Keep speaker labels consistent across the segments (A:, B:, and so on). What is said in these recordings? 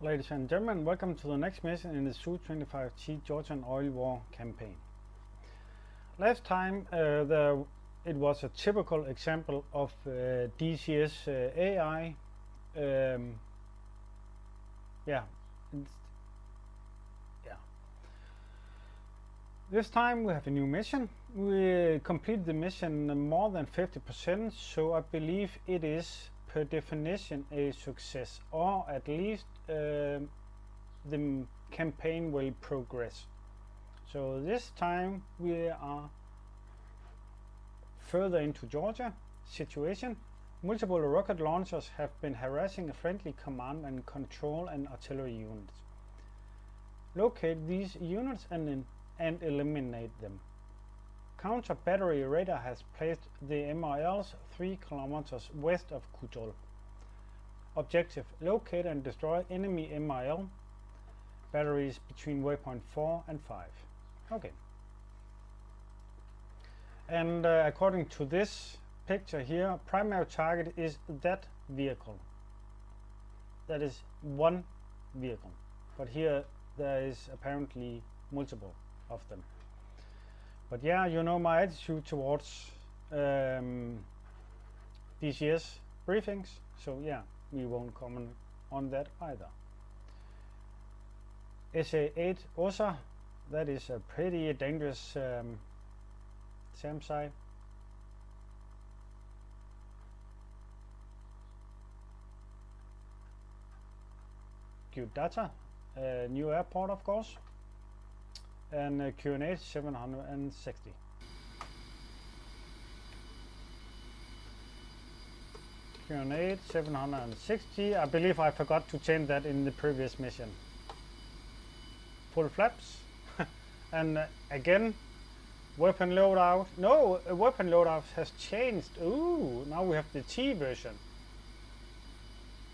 A: Ladies and gentlemen, welcome to the next mission in the Su-25T Georgian oil war campaign. Last time it was a typical example of DCS AI. This time we have a new mission. We completed the mission more than 50%, so I believe it is per definition a success, or at least the campaign will progress. So this time we are further into Georgia situation. Multiple rocket launchers have been harassing a friendly command and control and artillery units. Locate these units and eliminate them. Counter battery radar has placed the MLRS 3 kilometers west of Kutol. Objective: locate and destroy enemy MIL batteries between waypoint 4 and 5. Okay. And according to this picture here, primary target is that vehicle. That is one vehicle. But here there is apparently multiple of them. But yeah, you know my attitude towards DCS briefings, so yeah, we won't comment on that either. SA-8 OSA, that is a pretty dangerous SAM site. Good data, new airport of course, and QNH 760. QNH 760, I believe I forgot to change that in the previous mission. Full flaps, and again, weapon loadout. No, weapon loadout has changed. Ooh, now we have the T version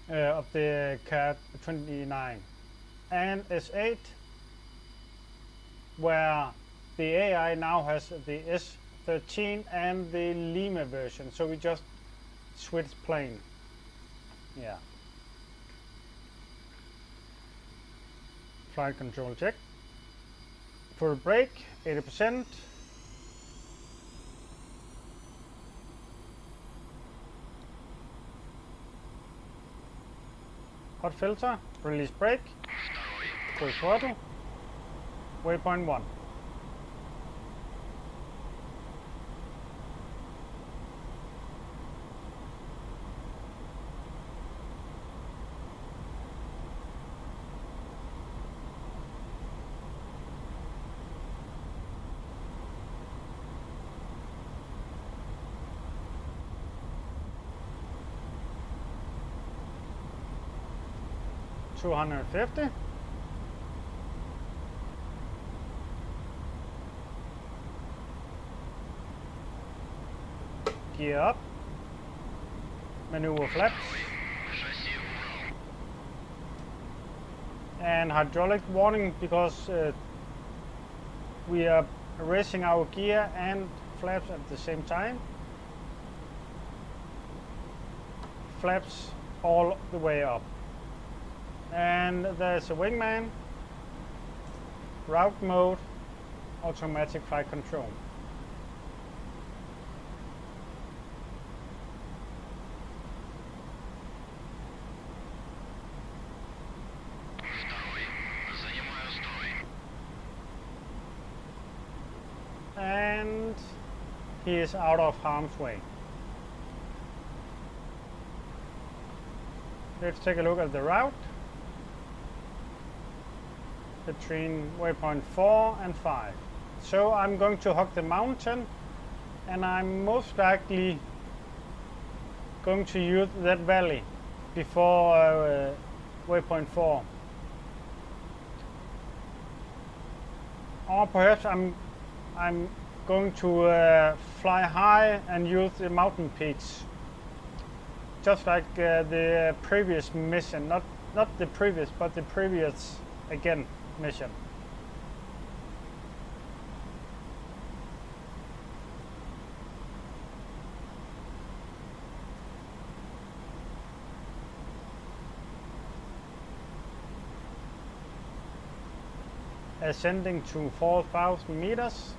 A: of the CAT 29 and S8, where the AI now has the S13 and the Lima version, so we just switch plane. Yeah. Flight control check. Full brake, 80%. Hot filter, release brake, full throttle, waypoint 1. $250. Gear up. Maneuver flaps. And hydraulic warning because we are raising our gear and flaps at the same time. Flaps all the way up. And there's a wingman, route mode, automatic flight control. And he is out of harm's way. Let's take a look at the route between waypoint 4 and 5. So I'm going to hug the mountain, and I'm most likely going to use that valley before waypoint 4. Or perhaps I'm going to fly high and use the mountain peaks, just like the previous mission. Not the previous, but the previous again mission. ascending to 4,000 meters.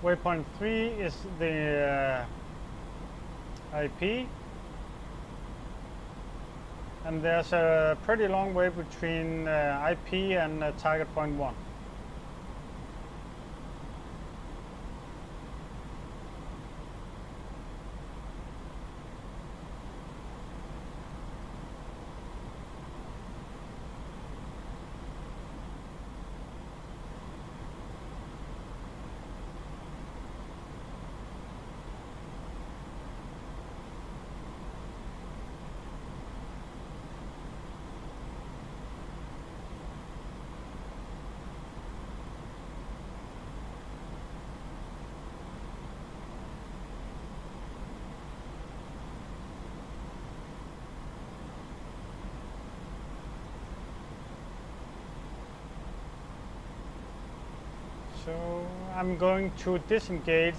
A: Waypoint 3 is the IP, and there's a pretty long way between IP and target point 1. So I'm going to disengage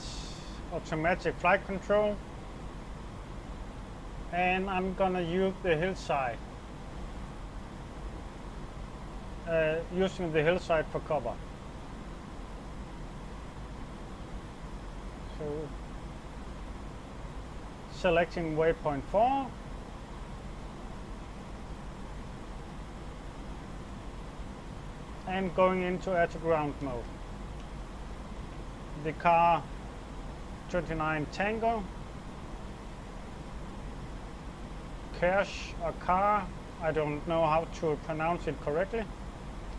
A: automatic flight control, and I'm gonna use the hillside, using the hillside for cover. So selecting waypoint 4. And going into air to ground mode. The car 29 Tango, Cash or car, I don't know how to pronounce it correctly.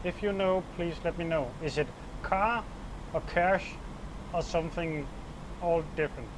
A: If you know, please let me know. Is it car or cash or something all different?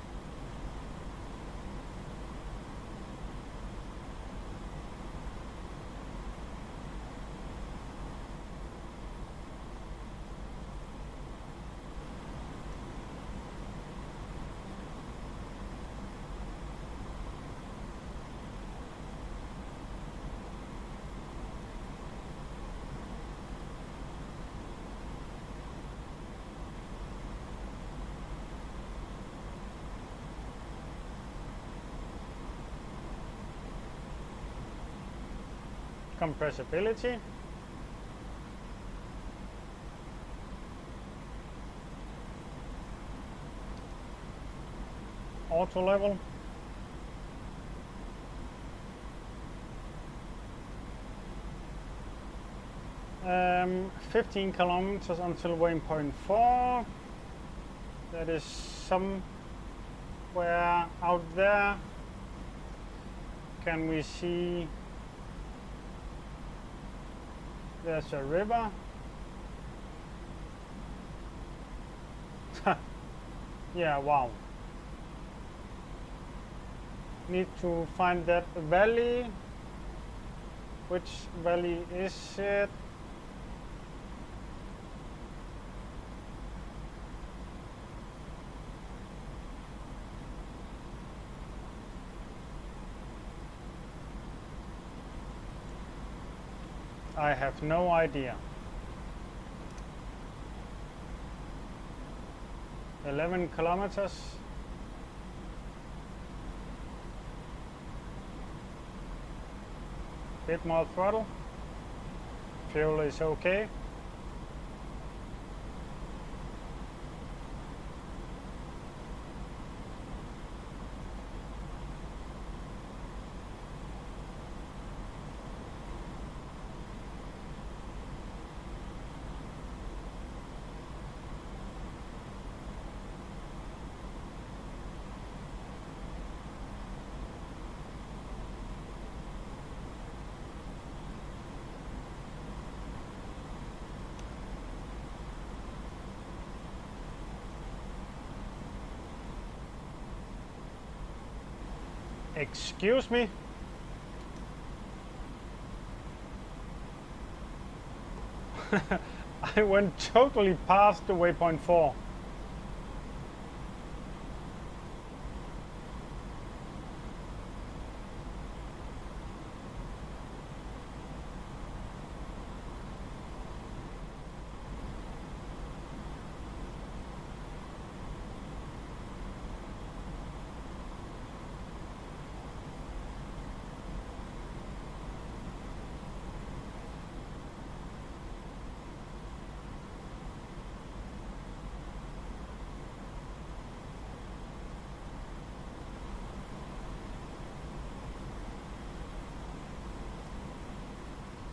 A: Compressibility. Auto level. 15 kilometers until waypoint 4. That is somewhere out there. Can we see there's a river? Yeah, wow. Need to find that valley. Which valley is it? I have no idea. 11 kilometers. Bit more throttle. Fuel is okay. Excuse me? I went totally past the waypoint 4.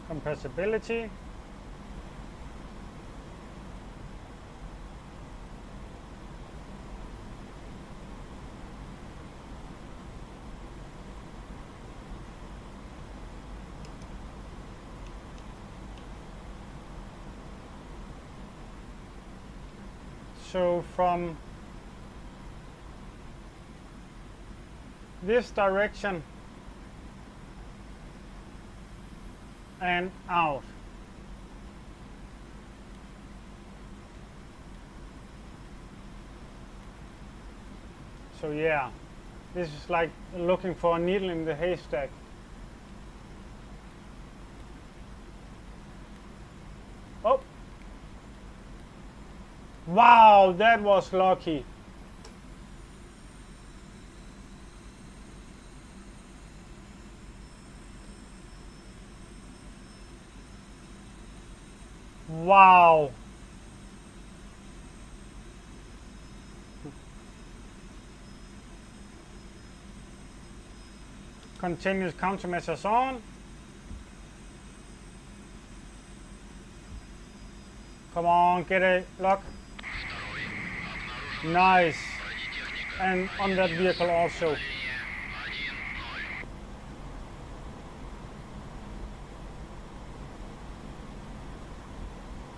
A: Compressibility. So from this direction and out. So yeah, this is like looking for a needle in the haystack. Oh! Wow, that was lucky. Wow. Continuous countermeasures on. Come on, get a lock. Nice. And on that vehicle also.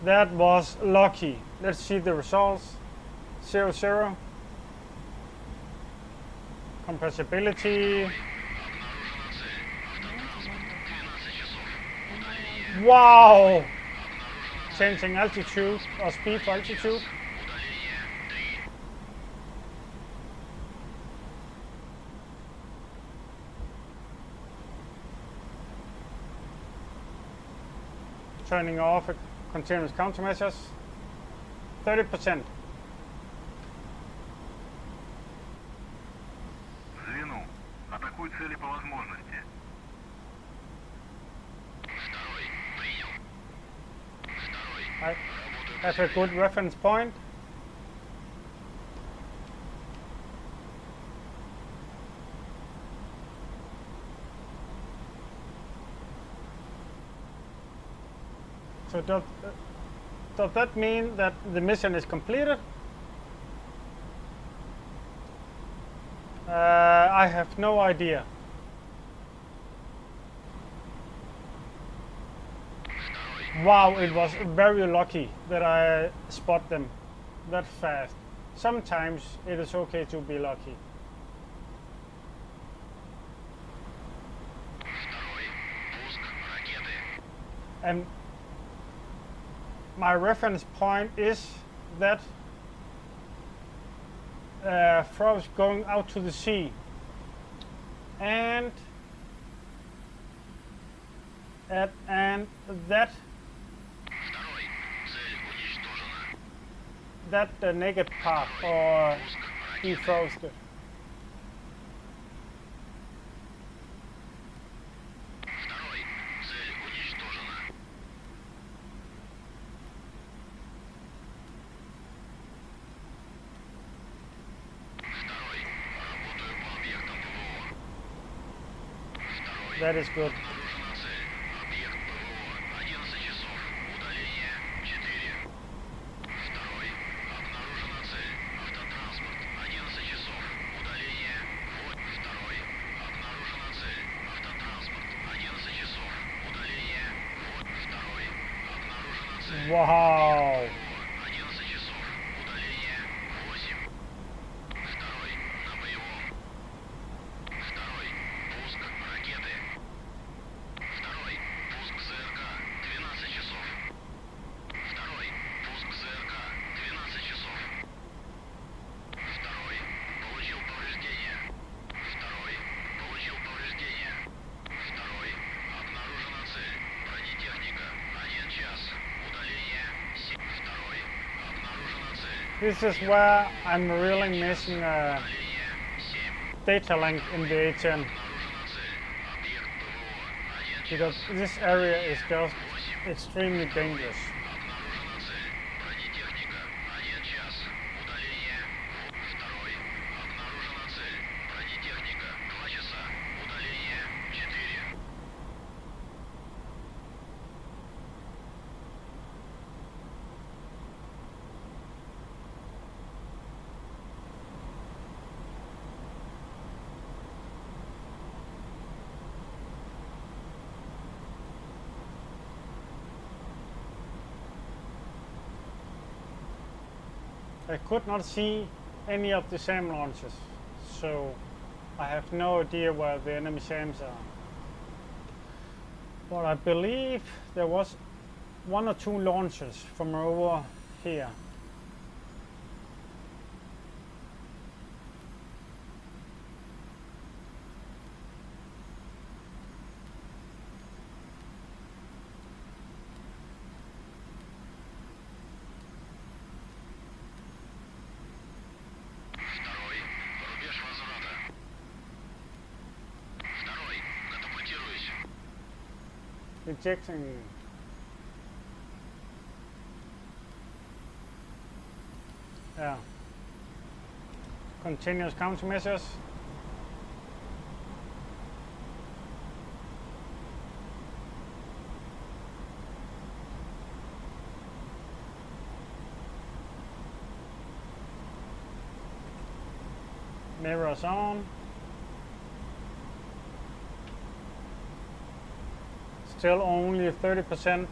A: That was lucky. Let's see the results. 0-0. Compressibility. Wow! Changing altitude or speed for altitude. Turning off continuous countermeasures. 30%.
B: Звено. Атакуй цели по возможности.
A: I have a good reference point. So does that mean that the mission is completed? I have no idea. Wow, it was very lucky that I spot them that fast. Sometimes it is okay to be lucky. And my reference point is that frogs going out to the sea, and that the naked part or defrosted. That is good. Wow. This is where I'm really missing a data link in the HN, because this area is just extremely dangerous. I could not see any of the SAM launches, so I have no idea where the enemy SAMs are. But I believe there was 1 or 2 launches from over here. Rejecting. Yeah. Continuous countermeasures. Mirrors on. Still only 30%.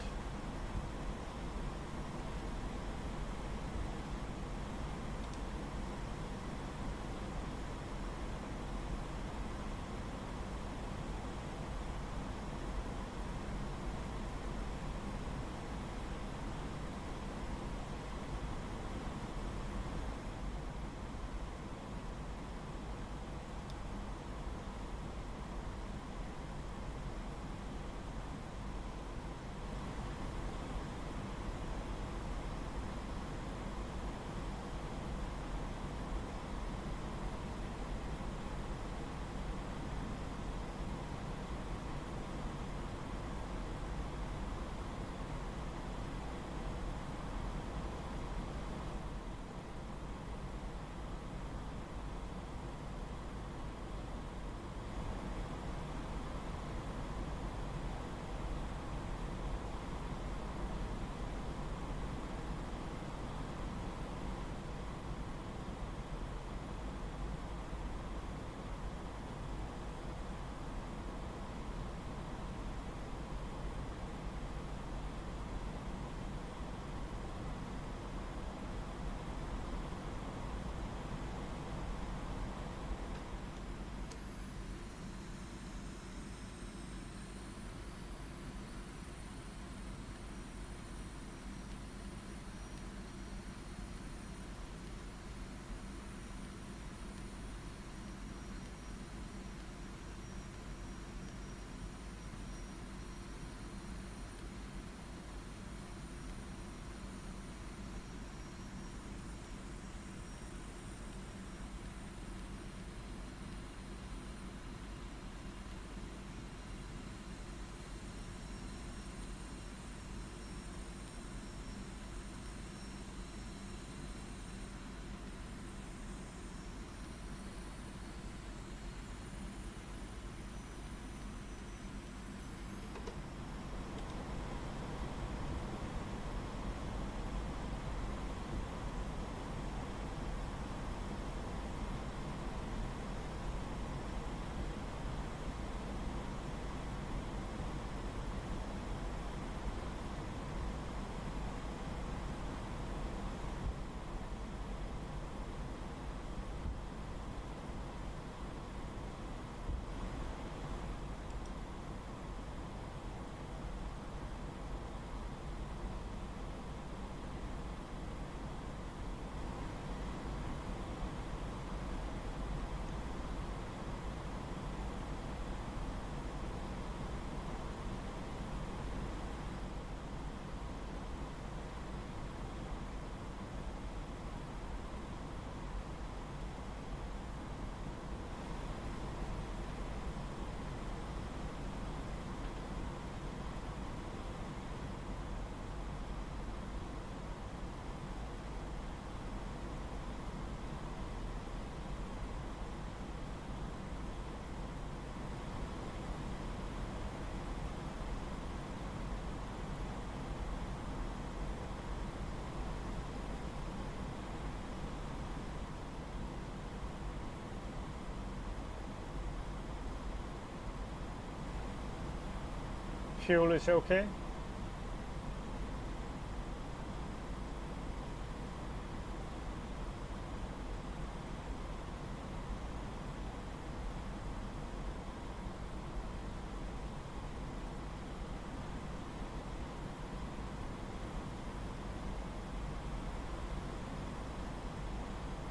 A: fuel is okay.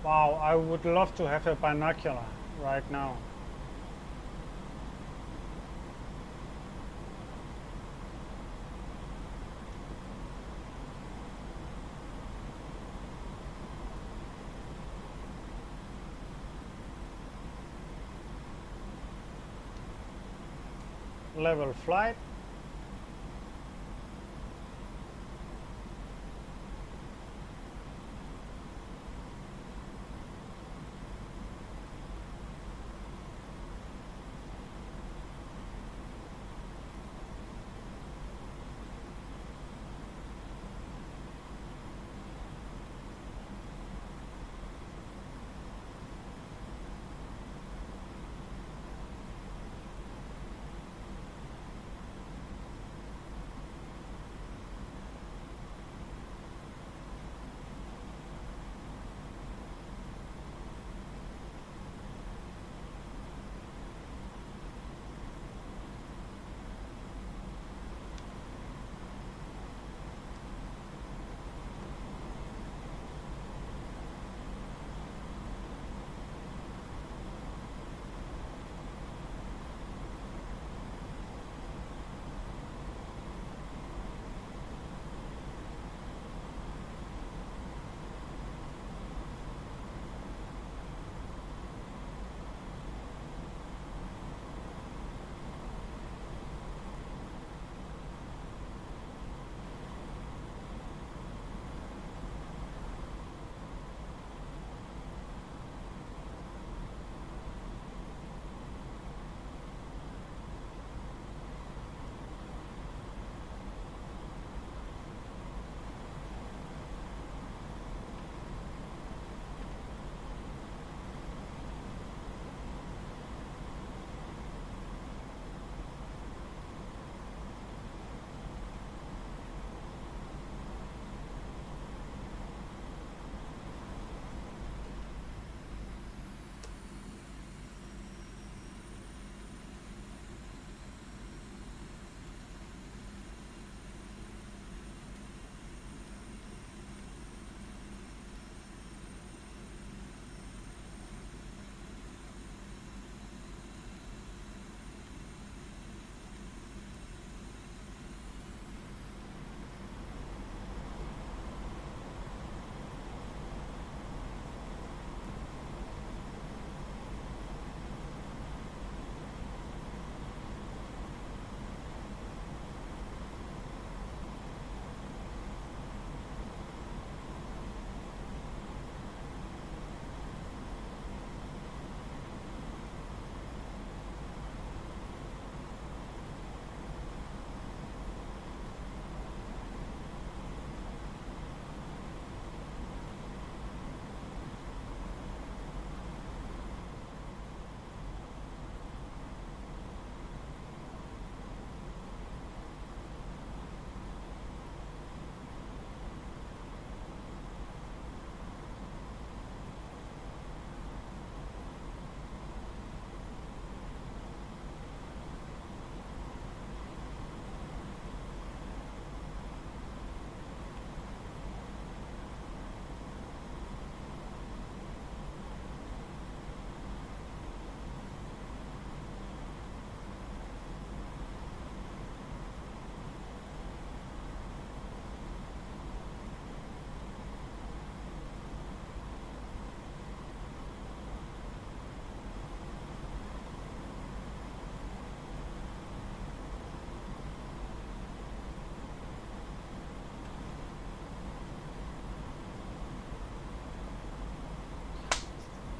A: Wow, I would love to have a binocular right now. Level flight.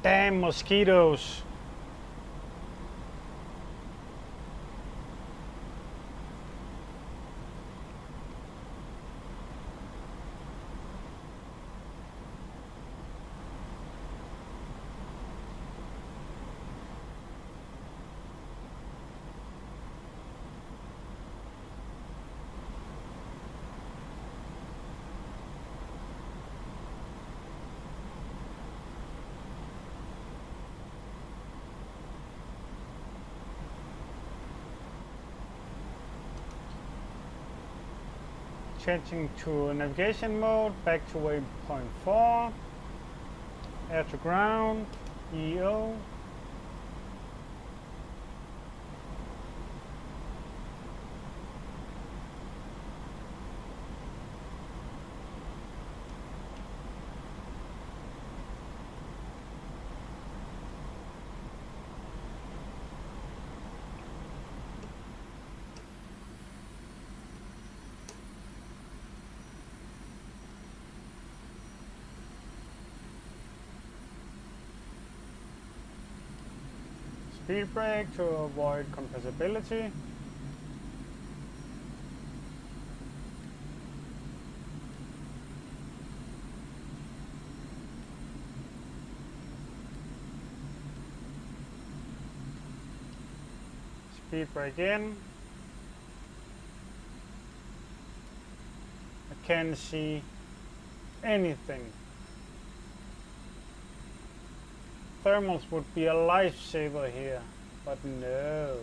A: Damn mosquitoes. Changing to navigation mode, back to waypoint 4, air to ground, EO. Speed brake to avoid compressibility. Speed brake in. I can't see anything. Thermals would be a lifesaver here, but no.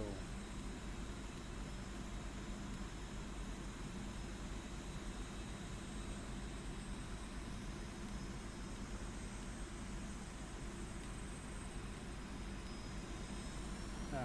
A: No.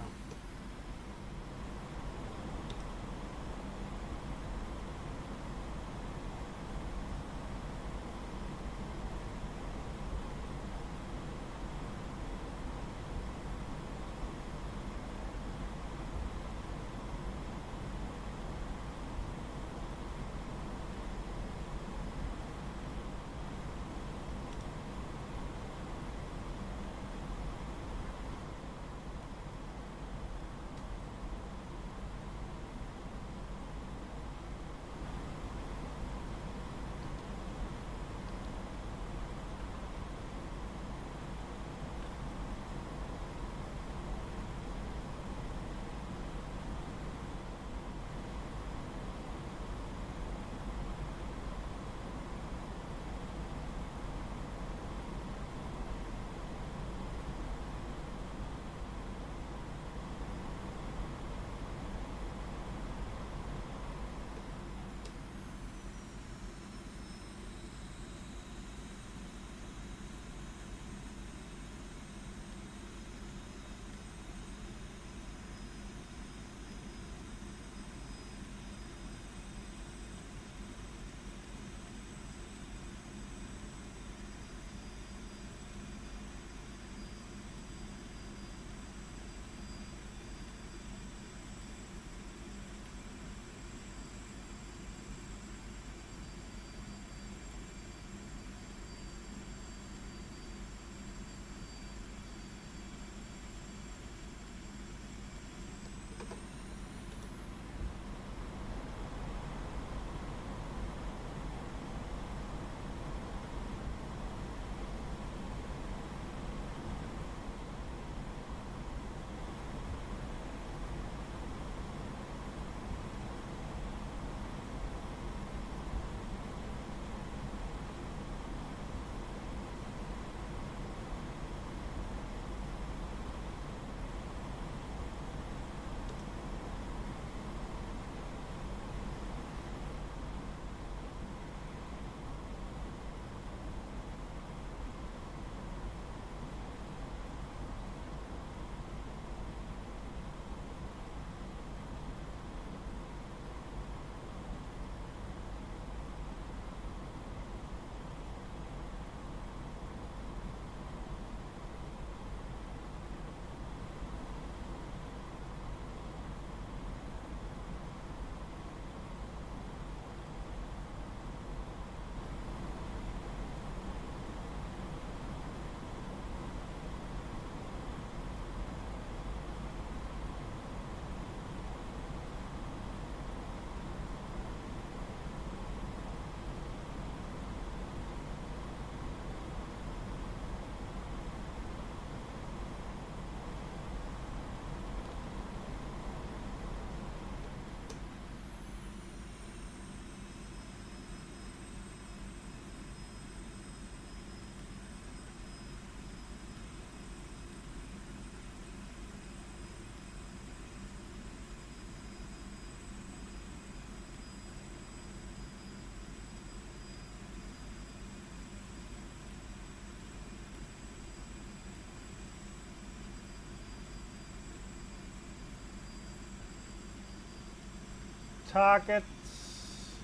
A: targets,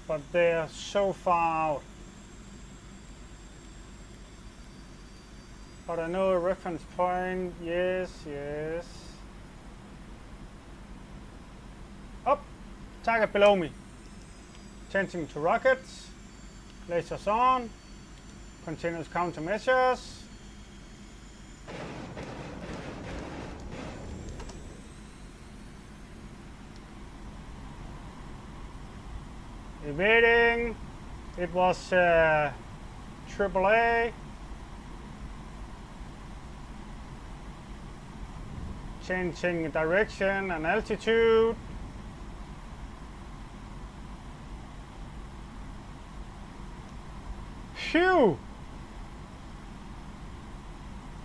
A: but they are so far out. But I know a reference point. Yes, yes. Up, target below me. Changing to rockets. Lasers on. Continuous countermeasures. Evading. It was AAA. Changing direction and altitude. Phew!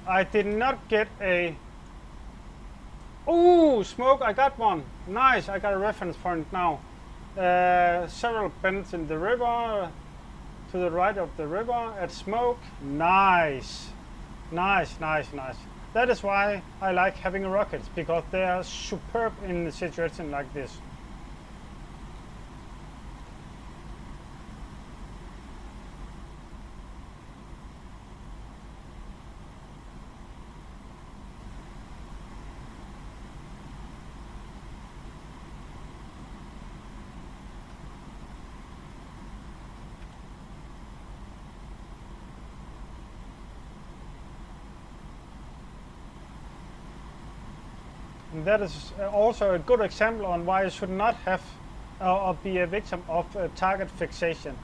A: I did not get a... Ooh, smoke, I got one. Nice, I got a reference point now. Several bends in the river, to the right of the river at smoke. Nice. Nice, nice, nice. That is why I like having rockets, because they are superb in a situation like this. And that is also a good example on why you should not have or be a victim of target fixation.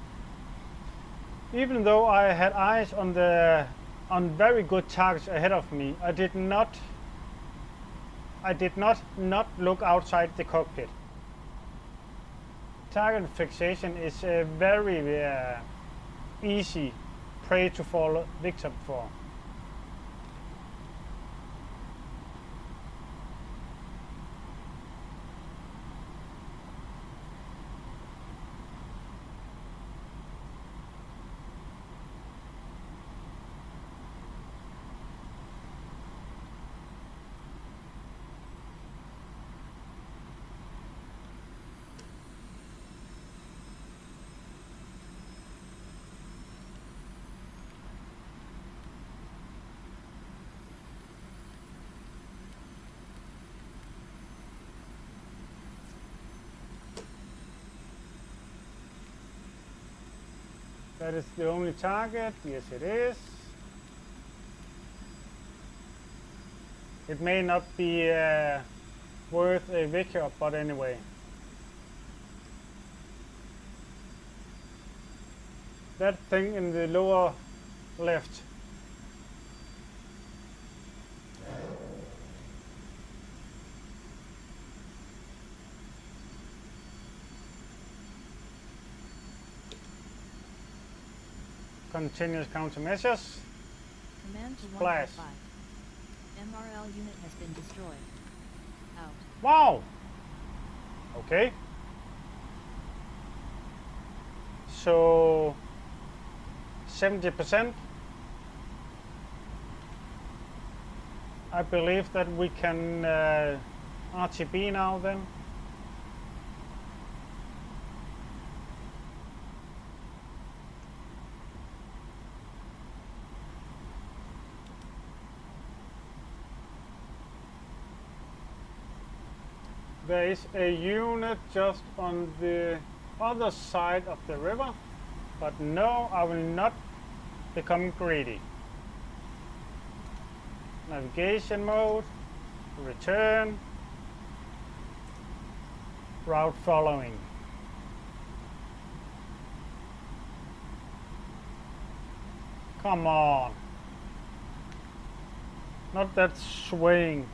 A: Even though I had eyes on very good targets ahead of me, I did not look outside the cockpit. Target fixation is a very easy prey to fall victim for. That is the only target. Yes, it is. It may not be worth a victory, but anyway. That thing in the lower left. Continuous countermeasures.
B: Command to
A: Splash.
B: 155. MRL unit has been destroyed. Out.
A: Wow! Okay. So 70%. I believe that we can RTB now then. There is a unit just on the other side of the river, but no, I will not become greedy. Navigation mode, return, route following. Come on. Not that swaying.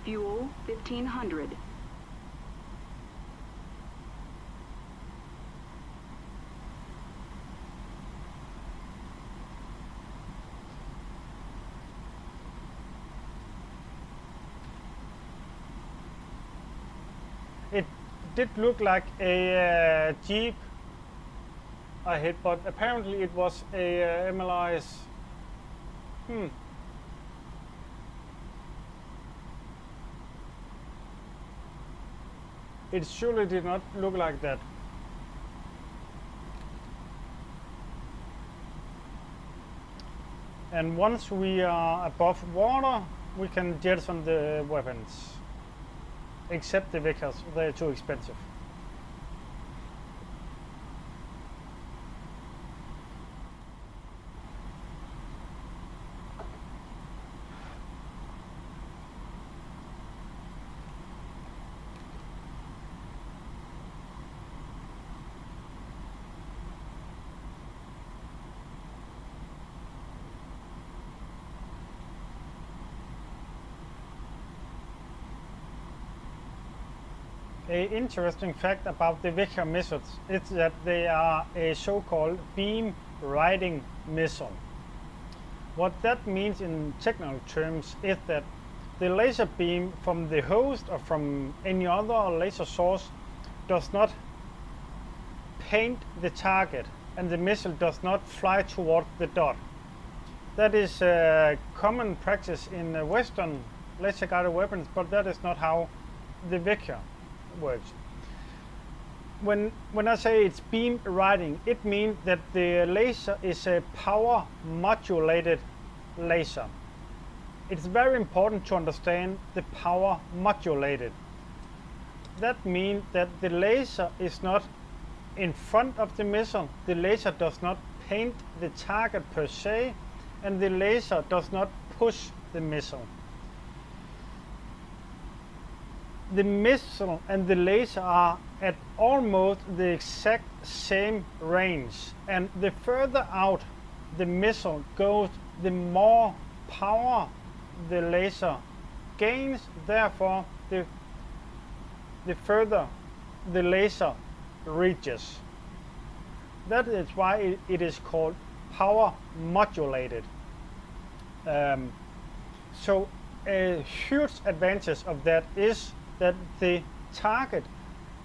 C: Fuel 1500.
A: It did look like a Jeep I hit, but apparently it was a MLRS. It surely did not look like that. And once we are above water, we can jettison the weapons. Except the Vickers, they're too expensive. An interesting fact about the Vickers missiles is that they are a so-called beam riding missile. What that means in technical terms is that the laser beam from the host or from any other laser source does not paint the target, and the missile does not fly toward the dot. That is a common practice in Western laser guided weapons, but that is not how the Vickers works. When I say it's beam riding, it means that the laser is a power modulated laser. It's very important to understand the power modulated. That means that the laser is not in front of the missile, the laser does not paint the target per se, and the laser does not push the missile. The missile and the laser are at almost the exact same range, and the further out the missile goes, the more power the laser gains. Therefore, the further the laser reaches. That is why it is called power modulated. So a huge advantage of that is that the target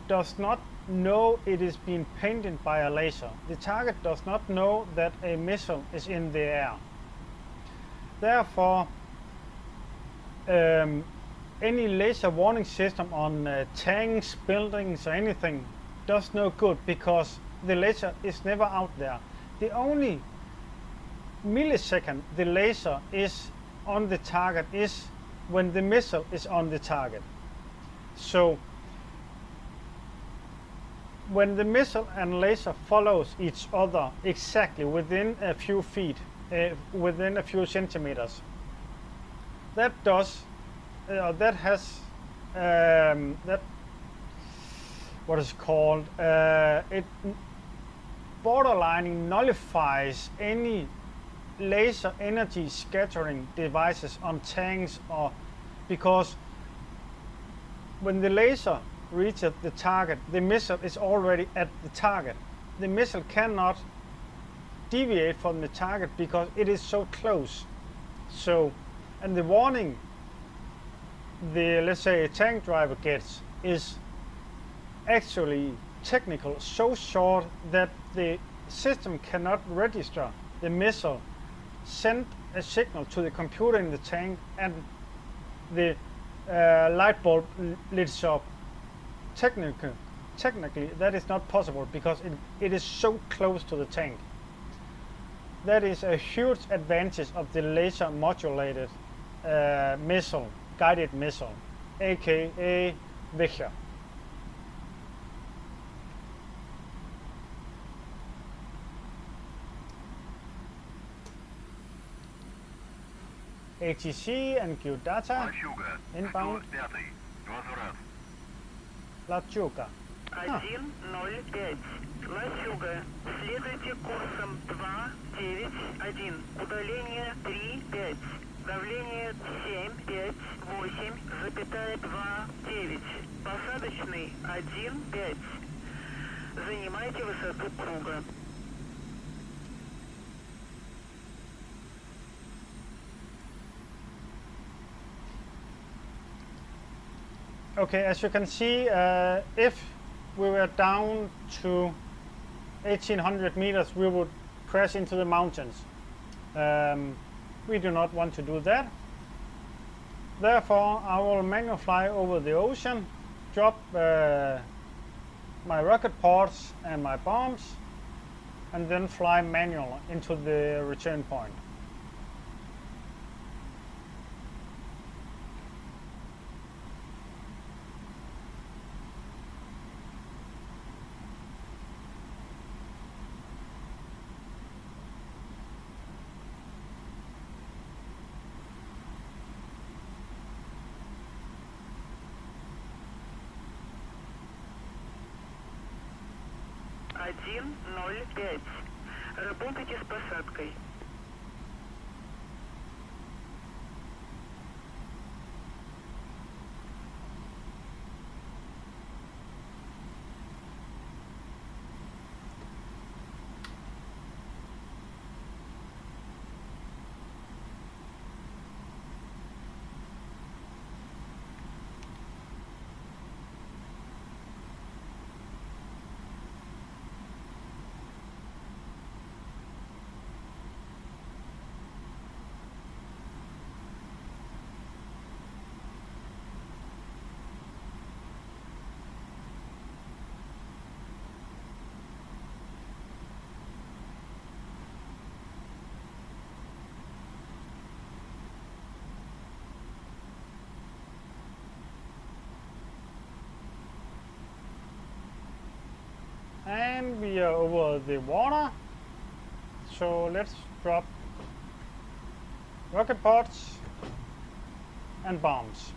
A: does not know it is being painted by a laser. The target does not know that a missile is in the air. Therefore, any laser warning system on tanks, buildings, or anything does no good, because the laser is never out there. The only millisecond the laser is on the target is when the missile is on the target. So when the missile and laser follows each other exactly within a few feet, within a few centimeters, that has that what is called it borderline nullifies any laser energy scattering devices on tanks, or because when the laser reaches the target, the missile is already at the target. The missile cannot deviate from the target because it is so close. So, and the warning let's say a tank driver gets is actually technical, so short that the system cannot register the missile, send a signal to the computer in the tank, and the light bulb lights up. Technically that is not possible because it is so close to the tank. That is a huge advantage of the laser modulated missile, guided missile, aka Vickers. ATC and queue data. Inbound. Лачуга.
D: 105. Лачуга. Следуйте курсом 291. Удаление 35. Давление 758,29. Посадочный 1,5. Занимайте высоту круга.
A: Okay, as you can see, if we were down to 1800 meters, we would crash into the mountains. We do not want to do that. Therefore, I will manually fly over the ocean drop my rocket ports and my bombs, and then fly manual into the return point.
D: Один, 0,5. Работайте с посадкой.
A: And we are over the water, so let's drop rocket pods and bombs.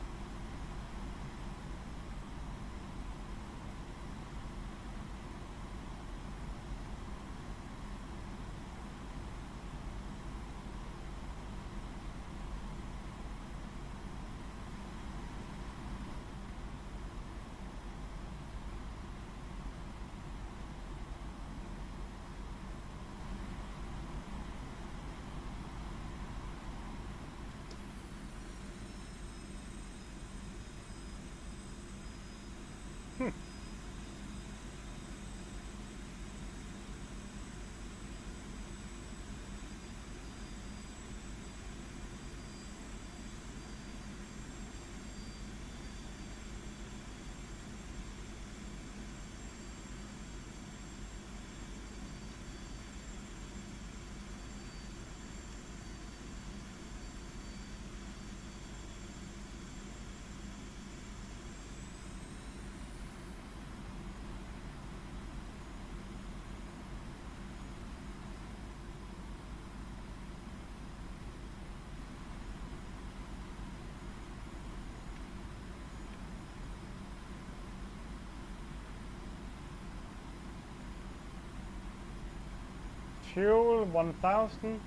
A: Fuel 1000.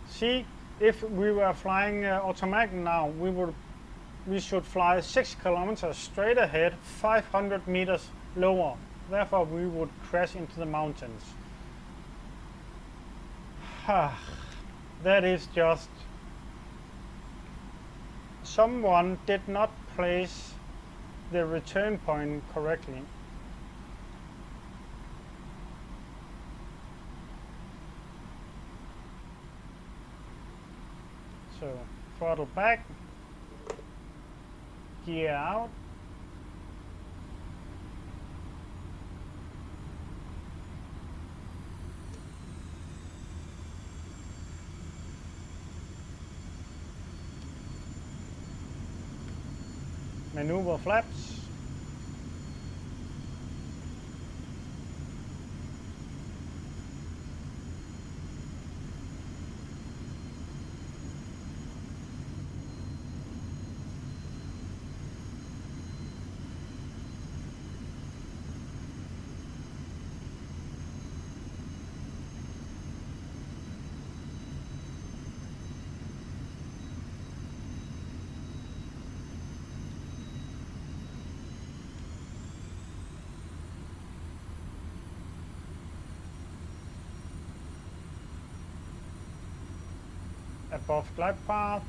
A: See, if we were flying automatic now, we should fly 6 kilometers straight ahead, 500 meters lower. Therefore, we would crash into the mountains. That is just... Someone did not place the return point correctly. So, throttle back, gear out, maneuver flaps, above glide path.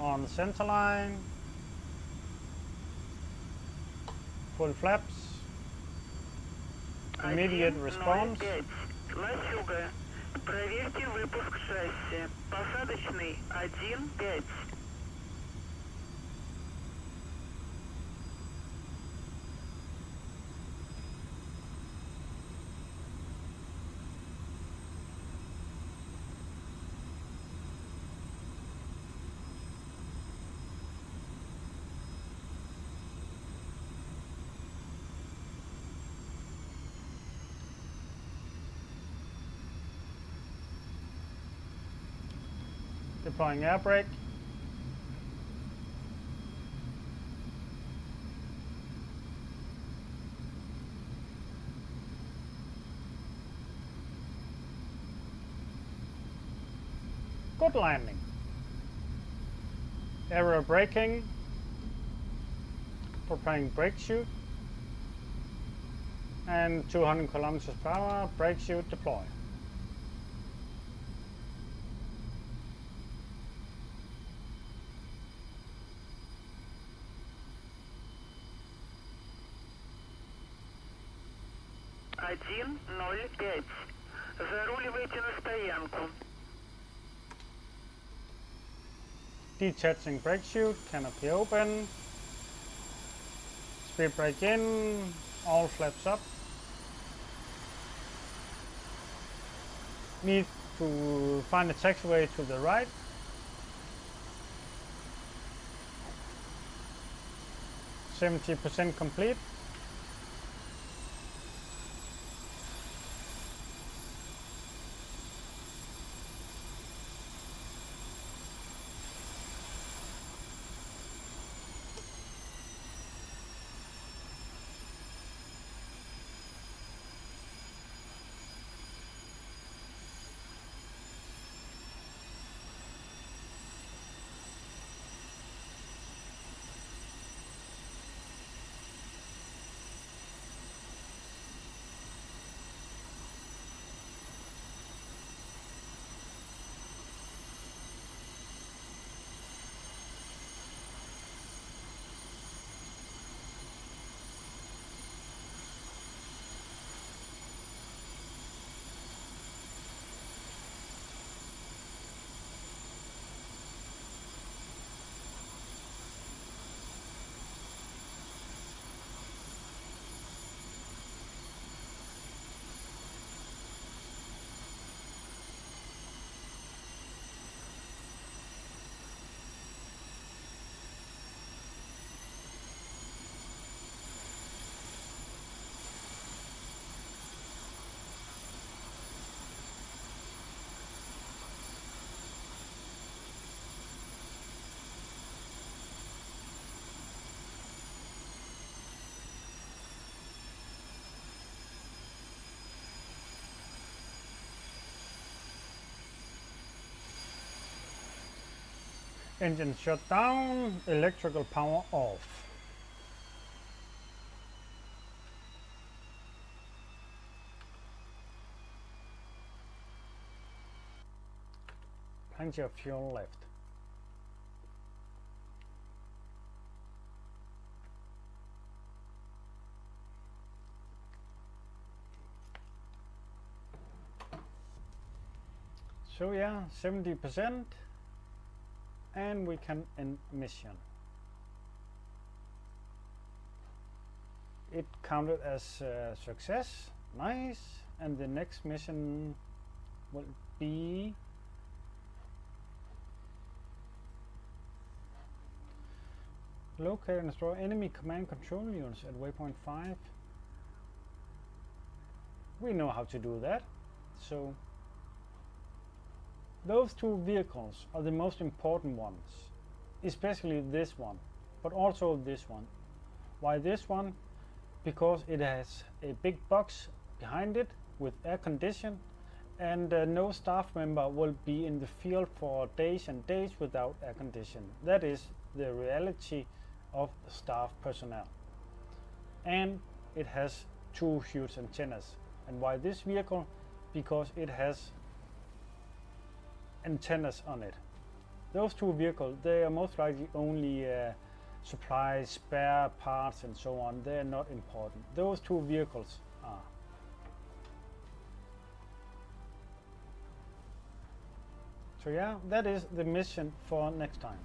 A: On the center line, full flaps, immediate response.
D: 105. Лачуга. Проверьте выпуск шасси. Посадочный 1-5.
A: Deploying air brake. Good landing. Aero braking. Preparing brake chute. And 200 kilometers per hour. Brake chute deploy.
D: Один, 0,5. Заруливайте на стоянку.
A: Detaching brake chute, canopy open. Speed brake in, all flaps up. Need to find a taxiway to the right. %70 complete. Engine shut down, electrical power off. Plenty of fuel left. So yeah, 70%. And we can end mission. It counted as a success. Nice. And the next mission will be locate and destroy enemy command control units at waypoint 5. We know how to do that. So Those two vehicles are the most important ones, especially this one, but also this one. Why this one? Because it has a big box behind it with air condition, and no staff member will be in the field for days and days without air condition. That is the reality of staff personnel. And it has two huge antennas. And why this vehicle? Because it has antennas on it. Those two vehicles, they are most likely only supply spare parts and so on. They are not important. Those two vehicles are. So yeah, that is the mission for next time.